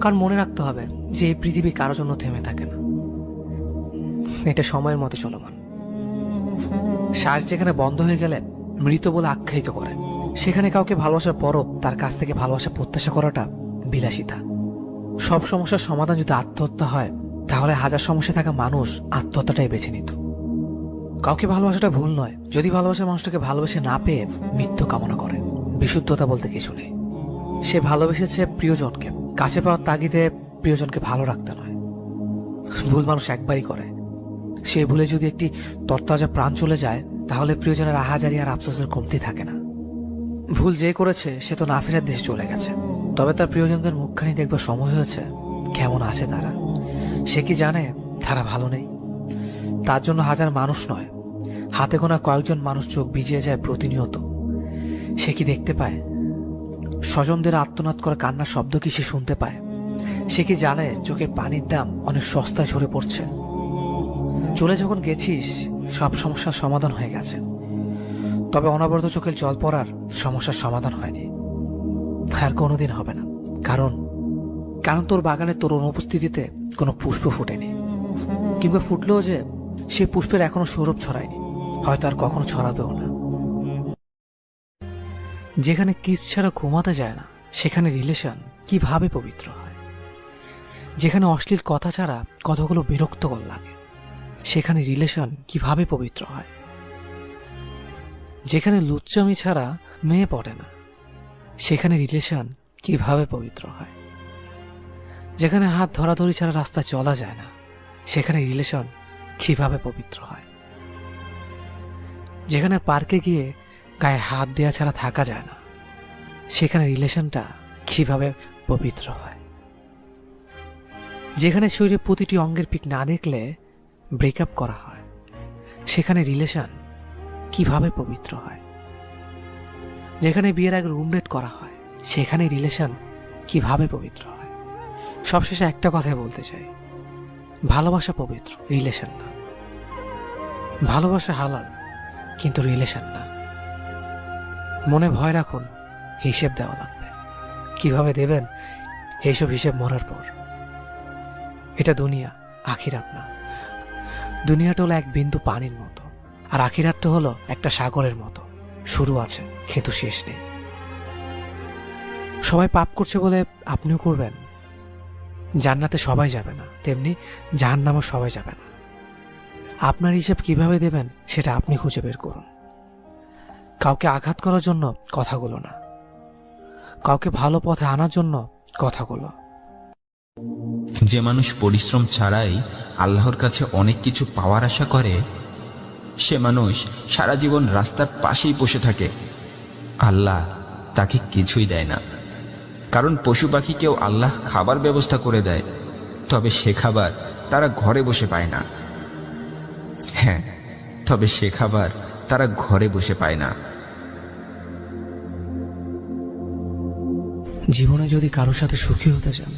কারণ মনে রাখতে হবে যে এই পৃথিবী কারোর জন্য থেমে থাকে না, এটা সময়ের মতো চলমান। শ্বাস যেখানে বন্ধ হয়ে গেলে মৃত বলে আখ্যায়িত করে, সেখানে কাউকে ভালোবাসার পরও তার কাছ থেকে ভালোবাসা প্রত্যাশা করাটা বিলাসিতা। সব সমস্যার সমাধান যদি আত্মহত্যা হয়, তাহলে হাজার সমস্যা থাকা মানুষ আত্মহত্যাটাই বেছে নিত। কাউকে ভালোবাসাটা ভুল নয়, যদি ভালোবাসা মানুষটাকে ভালোবেসে না পেয়ে মৃত্যু কামনা করে। বিশুদ্ধতা বলতে কিছু নেই। সে ভালোবেসেছে প্রিয়জনকে, কাছে পাওয়ার তাগিদে প্রিয়জনকে ভালো রাখতে নয়। ভুল মানুষ একবারই করে, সে ভুলে যদি একটি তরতাজা প্রাণ চলে যায়, তাহলে প্রিয়জনের আহাজারি আর আফসোসের কমতি থাকে না। ভুল যে করেছে সে তো না ফেরার দেশে চলে গেছে, তবে তার প্রিয়জনদের মুখখানি দেখবার সময় হয়েছে কেমন আছে তারা। সে কি জানে তারা ভালো নেই? তার জন্য হাজার মানুষ নয়, হাতে গোনা কয়েকজন মানুষ চোখ ভিজিয়ে যায় প্রতিনিয়ত। সে কি দেখতে পায়? স্বজনদের আত্মনাদ করা কান্নার শব্দ কি সে শুনতে পায়? সে কি জানে চোখের পানির দাম অনেক সস্তায় ঝরে পড়ছে? চলে যখন গেছিস সব সমস্যার সমাধান হয়ে গেছে, তবে অনবরত চোখের জল পড়ার সমস্যার সমাধান হয়নি, আর কোনোদিন হবে না। কারণ কারণ তোর বাগানে তোর অনুপস্থিতিতে কোনো পুষ্প ফুটেনি, কিংবা ফুটলেও যে সে পুষ্পের এখনো সৌরভ ছড়ায়নি, হয়তো আর কখনো ছড়াবেও না। যেখানে কিস ছাড়া ঘুমাতে যায় না সেখানে রিলেশন কিভাবে পবিত্র হয়? যেখানে অশ্লীল কথা ছাড়া কথাগুলো বিরক্তকর লাগে সেখানে রিলেশন কিভাবে পবিত্র হয়? যেখানে লুচ্চামি ছাড়া মেয়ে পড়ে না সেখানে রিলেশন কিভাবে পবিত্র হয়? যেখানে হাত ধরাধরি ছাড়া রাস্তা চলা যায় না সেখানে রিলেশন কিভাবে পবিত্র হয়? যেখানে পার্কে গিয়ে গায়ে হাত দেওয়া ছাড়া থাকা যায় না সেখানে রিলেশনটা কিভাবে পবিত্র হয়? যেখানে শরীরে প্রতিটি অঙ্গের পিক না দেখলে ব্রেকআপ করা হয় সেখানে রিলেশন কিভাবে পবিত্র হয়? যেখানে বিয়ের আগে রুমমেট করা হয় সেখানে রিলেশন কিভাবে পবিত্র হয়? সবশেষে একটা কথাই বলতে চাই, ভালোবাসা পবিত্র, রিলেশন না। ভালোবাসা হালাল, কিন্তু রিলেশন না। মনে ভয় রাখুন, হিসেব দেওয়া লাগবে। কিভাবে দেবেন এইসব হিসেব মরার পর। এটা দুনিয়া, আখিরাত না। দুনিয়াটা হলো এক বিন্দু পানির মতো, আর আখিরাতটা হলো একটা সাগরের মতো, শুরু আছে কিন্তু শেষ নেই। সবাই পাপ করছে বলে আপনিও করবেন? জান্নাতে সবাই যাবে না, তেমনি জাহান্নামে সবাই যাবে না। আপনার হিসাব কিভাবে দেবেন সেটা আপনি খুঁজে বের করুন। কাউকে আঘাত করার জন্য কথাগুলো না, কাউকে ভালো পথে আনার জন্য কথাগুলো। যে মানুষ পরিশ্রম ছাড়াই আল্লাহর কাছে অনেক কিছু পাওয়ার আশা করে, সে মানুষ সারা জীবন রাস্তার পাশেই বসে থাকে, আল্লাহ তাকে কিছুই দেয় না। কারণ পশু পাখিকেও আল্লাহ খাবার ব্যবস্থা করে দেয়, তবে সে খাবার তারা ঘরে বসে পায় না। হ্যাঁ, তবে সে খাবার তারা ঘরে বসে পায় না। জীবনে যদি কারোর সাথে সুখী হতে চান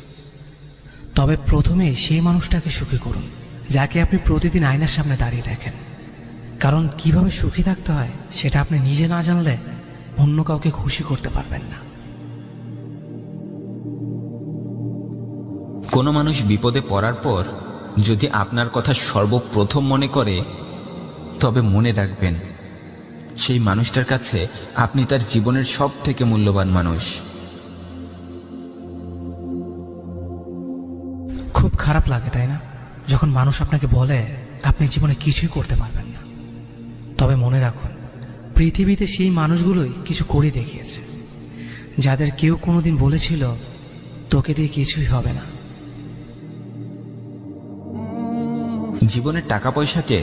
তবে প্রথমে সেই মানুষটাকে সুখী করুন যাকে আপনি প্রতিদিন আয়নার সামনে দাঁড়িয়ে দেখেন। কারণ কিভাবে সুখী থাকতে হয় সেটা আপনি নিজে না জানলে অন্য কাউকে খুশি করতে পারবেন না। কোনো মানুষ বিপদে পড়ার পর যদি আপনার কথা সর্বপ্রথম মনে করে, তবে মনে রাখবেন সেই মানুষটার কাছে আপনি তার জীবনের সব থেকে মূল্যবান মানুষ। খুব খারাপ লাগে, তাই না, যখন মানুষ আপনাকে বলে আপনি জীবনে কিছুই করতে পারবেন না। তবে মনে রাখুন, পৃথিবীতে সেই মানুষগুলোই কিছু করে দেখিয়েছে, যাদের কেউ কোনোদিন বলেছিল তোকে দিয়ে কিছুই হবে না। জীবনে টাকা পয়সাকে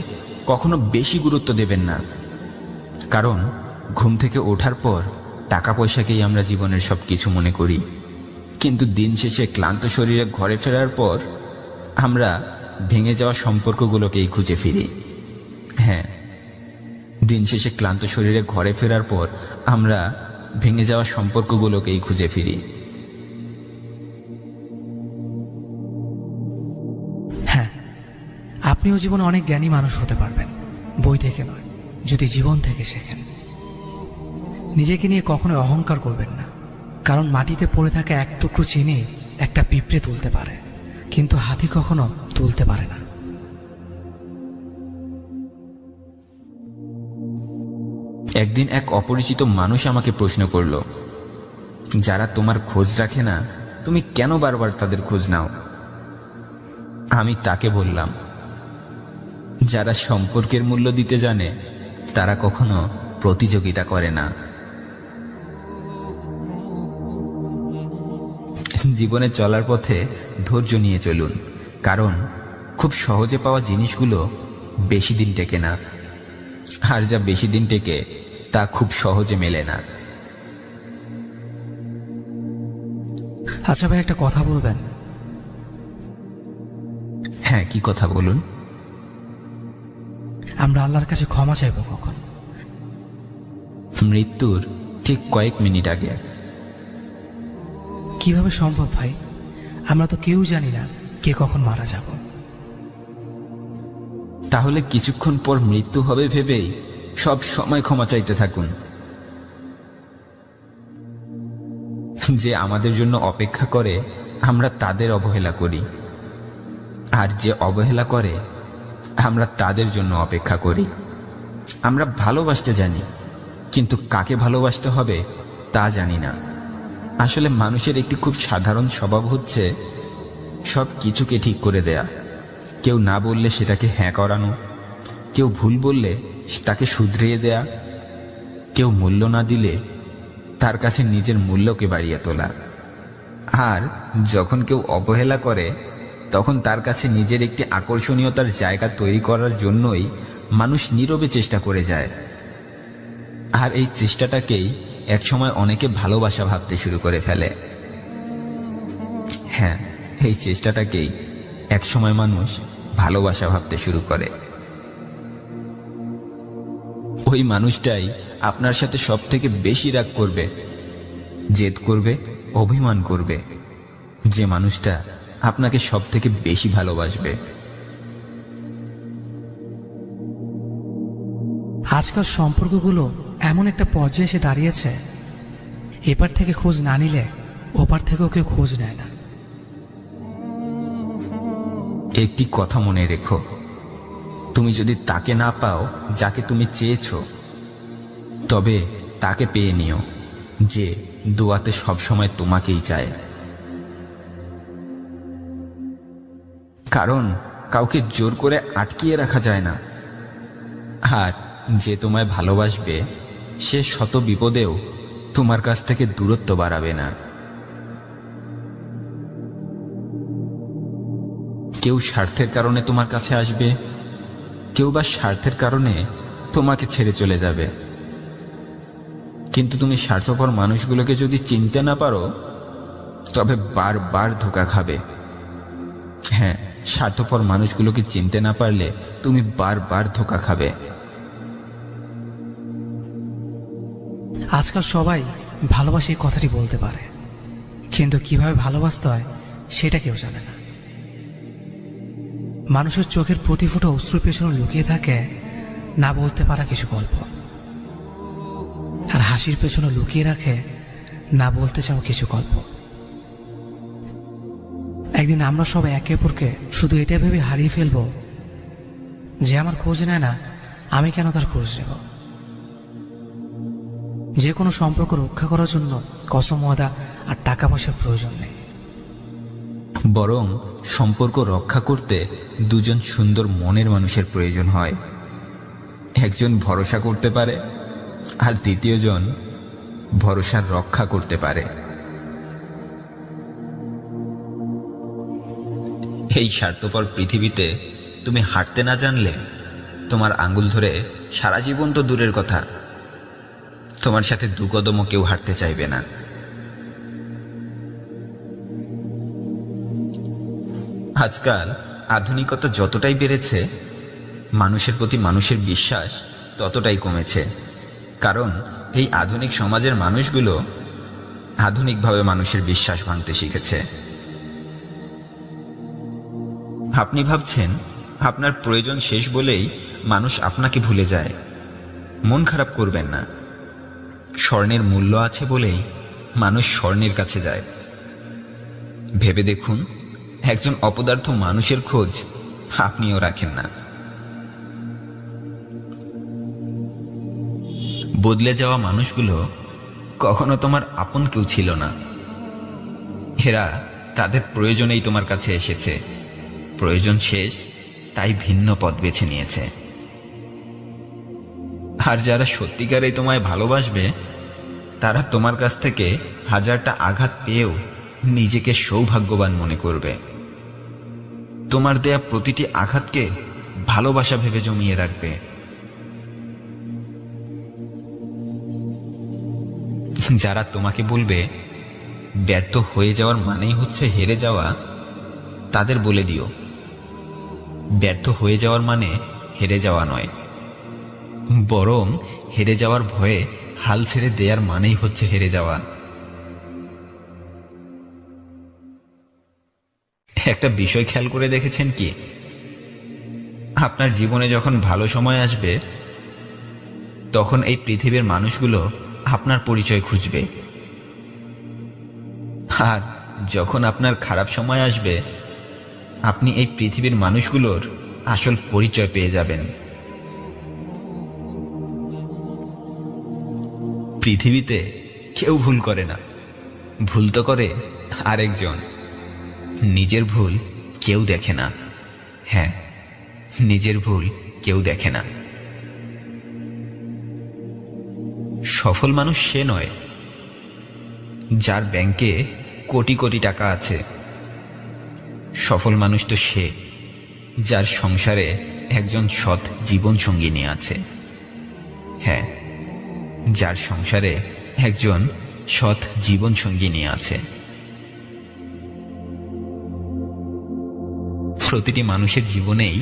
কখনো বেশি গুরুত্ব দেবেন না, কারণ ঘুম থেকে ওঠার পর টাকা পয়সাকেই আমরা জীবনের সব কিছু মনে করি, কিন্তু দিন শেষে ক্লান্ত শরীরে ঘরে ফেরার পর আমরা ভেঙে যাওয়া সম্পর্কগুলোকেই খুঁজে ফিরি। হ্যাঁ, দিন শেষে ক্লান্ত শরীরে ঘরে ফেরার পর আমরা ভেঙে যাওয়া সম্পর্কগুলোকেই খুঁজে ফিরি। হ্যাঁ, আপনিও জীবনে অনেক জ্ঞানী মানুষ হতে পারবেন, বই থেকে নয়, যদি জীবন থেকে শেখেন। নিজেকে নিয়ে কখনো অহংকার করবেন না, কারণ মাটিতে পড়ে থাকা এক টুকরো চিনি একটা পিঁপড়ে তুলতে পারে, কিন্তু হাতি কখনো তুলতে পারে না। একদিন এক অপরিচিত মানুষ আমাকে প্রশ্ন করল, যারা তোমার খোঁজ রাখে না তুমি কেন বারবার তাদের খোঁজ নাও? আমি তাকে বললাম, যারা সম্পর্কের মূল্য দিতে জানে তারা কখনো প্রতিযোগিতা করে না। জীবনে চলার পথে ধৈর্য নিয়ে চলুন, কারণ খুব সহজে পাওয়া জিনিসগুলো বেশি দিন টেকে না, আর যা বেশি দিন টেকে তা খুব সহজে মেলে না। আচ্ছা ভাই, একটা কথা বলবেন? হ্যাঁ, কি কথা বলুন? আমরা আল্লাহর কাছে ক্ষমা চাইব কখন? মৃত্যুর ঠিক কয়েক মিনিট আগে। কিভাবে সম্ভব ভাই? আমরা তো কেউ জানি না কে কখন মারা যাব। তাহলে কিছুক্ষণ পর মৃত্যু হবে ভেবেই সব সময় ক্ষমা চাইতে থাকুন। যে আমাদের জন্য অপেক্ষা করে আমরা তাদের অবহেলা করি, আর যে অবহেলা করে আমরা তাদের জন্য অপেক্ষা করি। আমরা ভালোবাসতে জানি, কিন্তু কাকে ভালোবাসতে হবে তা জানি না। আসলে মানুষের একটি খুব সাধারণ স্বভাব হচ্ছে সব কিছুকে ঠিক করে দেয়া। কেউ না বললে সেটাকে হ্যাঁ করানো, কেউ ভুল বললে তাকে শুধরিয়ে দেয়া, কেউ মূল্য না দিলে তার কাছে নিজের মূল্যকে বাড়িয়ে তোলা। আর যখন কেউ অবহেলা করে তখন তার কাছে নিজের একটি আকর্ষণীয়তার জায়গা তৈরি করার জন্যই মানুষ নীরবে চেষ্টা করে যায়। আর এই চেষ্টাটাকেই একসময় অনেকে ভালোবাসা ভাবতে শুরু করে ফেলে। হ্যাঁ, এই চেষ্টাটাকেই একসময় মানুষ ভালোবাসা ভাবতে শুরু করে। ওই মানুষটাই আপনার সাথে সব থেকে বেশি রাগ করবে, জেদ করবে, অভিমান করবে, যে মানুষটা আপনাকে সব থেকে বেশি ভালোবাসবে। আজকাল সম্পর্কগুলো এমন একটা পর্যায়ে এসে দাঁড়িয়েছে, এপার থেকে খোঁজ না নিলে ওপার থেকেও কেউ খোঁজ নেয় না। একটি কথা মনে রেখো, তুমি যদি তাকে না পাও যাকে তুমি চেয়েছো, তবে তাকে পেয়ে নিও যে দোয়াতে সবসময় তোমাকেই চায়। কারণ কাউকে জোর করে আটকিয়ে রাখা যায় না, আর যে তোমায় ভালোবাসবে সে শত বিপদেও তোমার কাছ থেকে দূরত্ব বাড়াবে না। কেউ স্বার্থের কারণে তোমার কাছে আসবে, কেউ বা স্বার্থের কারণে তোমাকে ছেড়ে চলে যাবে। কিন্তু তুমি স্বার্থপর মানুষগুলোকে যদি চিনতে না পারো তবে বারবার ধোঁকা খাবে। হ্যাঁ, স্বার্থপর মানুষগুলোকে চিনতে না পারলে তুমি বারবার ধোঁকা খাবে। আজকাল সবাই ভালোবাসে এই কথাটি বলতে পারে, কিন্তু কিভাবে ভালোবাসতে হয় সেটা কেউ জানে না। মানুষের চোখের প্রতি ফোঁটা অশ্রুর পেছনে লুকিয়ে থাকে না বলতে পারা কিছু গল্প, আর হাসির পেছনে লুকিয়ে রাখে না বলতে চাও কিছু গল্প। একদিন আমরা সবাই একে অপরকে শুধু এটা ভেবে হারিয়ে ফেলবো যে আমার খোঁজ নেয় না, আমি কেন তার খোঁজ নেব। যে কোনো সম্পর্ক রক্ষা করার জন্য কসম ওয়াদা আর টাকা পয়সার প্রয়োজন নেই। বরং সম্পর্ক রক্ষা করতে দুজন সুন্দর মনের মানুষের প্রয়োজন হয়। একজন ভরসা করতে পারে আর দ্বিতীয়জন ভরসার রক্ষা করতে পারে। এই স্বার্থপর পৃথিবীতে তুমি হাঁটতে না জানলে তোমার আঙ্গুল ধরে সারা জীবন তো দূরের কথা, তোমার সাথে দু কদমও কেউ হাঁটতে চাইবে না। আজকাল আধুনিকতা যতটাই বেড়েছে, মানুষের প্রতি মানুষের বিশ্বাস ততটাই কমেছে। কারণ এই আধুনিক সমাজের মানুষগুলো আধুনিকভাবে মানুষের বিশ্বাস ভাঙতে শিখেছে। আপনি ভাবছেন আপনার প্রয়োজন শেষ বলেই মানুষ আপনাকে ভুলে যায়। মন খারাপ করবেন না। স্বর্ণের মূল্য আছে বলেই মানুষ স্বর্ণের কাছে যায়। ভেবে দেখুন, একজন অপদার্থ মানুষের খোঁজ আপনিও রাখেন না। বদলে যাওয়া মানুষগুলো কখনো তোমার আপন কেউ ছিল না। এরা তাদের প্রয়োজনেই তোমার কাছে এসেছে, প্রয়োজন শেষ তাই ভিন্ন পথ বেছে নিয়েছে। আর যারা সত্যিকারেই তোমায় ভালোবাসবে তারা তোমার কাছ থেকে হাজারটা আঘাত পেয়েও নিজেকে সৌভাগ্যবান মনে করবে। তোমার দেয়া প্রতিটি আঘাতকে ভালোবাসা ভেবে জমিয়ে রাখবে। যারা তোমাকে বলবে ব্যর্থ হয়ে যাওয়ার মানেই হচ্ছে হেরে যাওয়া, তাদের বলে দিও ব্যর্থ হয়ে যাওয়ার মানে হেরে যাওয়া নয়, বরং হেরে যাওয়ার ভয়ে হাল ছেড়ে দেওয়ার মানেই হচ্ছে হেরে যাওয়া। একটা বিষয় খেয়াল করে দেখেছেন কি, আপনার জীবনে যখন ভালো সময় আসবে তখন এই পৃথিবীর মানুষগুলো আপনার পরিচয় খুঁজবে, আর যখন আপনার খারাপ সময় আসবে আপনি এই পৃথিবীর মানুষগুলোর আসল পরিচয় পেয়ে যাবেন। পৃথিবীতে কেউ ভুল করে না, ভুল তো করে আরেকজন। নিজের ভুল কেউ দেখে না। হ্যাঁ, নিজের ভুল কেউ দেখে না। সফল মানুষ সে নয় যার ব্যাংকে কোটি কোটি টাকা আছে। সফল মানুষ তো সে যার সংসারে একজন সৎ জীবন সঙ্গিনী আছে। হ্যাঁ, যার সংসারে একজন সৎ জীবন সঙ্গিনী আছে। প্রতিটি মানুষের জীবনেই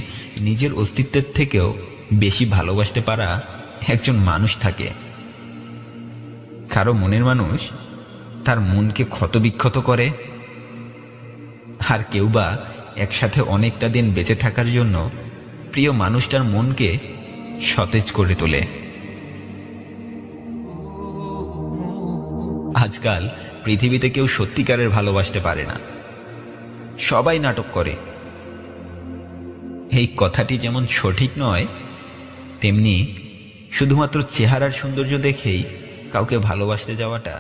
নিজের অস্তিত্বের থেকেও বেশি ভালোবাসতে পারা একজন মানুষ থাকে। কারো মনের মানুষ তার মনকে ক্ষতবিক্ষত করে, আর কেউ বা একসাথে অনেকটা দিন বেঁচে থাকার জন্য প্রিয় মানুষটার মনকে সতেজ করে তোলে। আজকাল পৃথিবীতে কেউ সত্যিকারের ভালোবাসতে পারে না, সবাই নাটক করে। এই কথাটি যেমন সঠিক নয়, তেমনি শুধুমাত্র চেহারার সৌন্দর্য দেখেই কাউকে ভালোবাসতে যাওয়াটা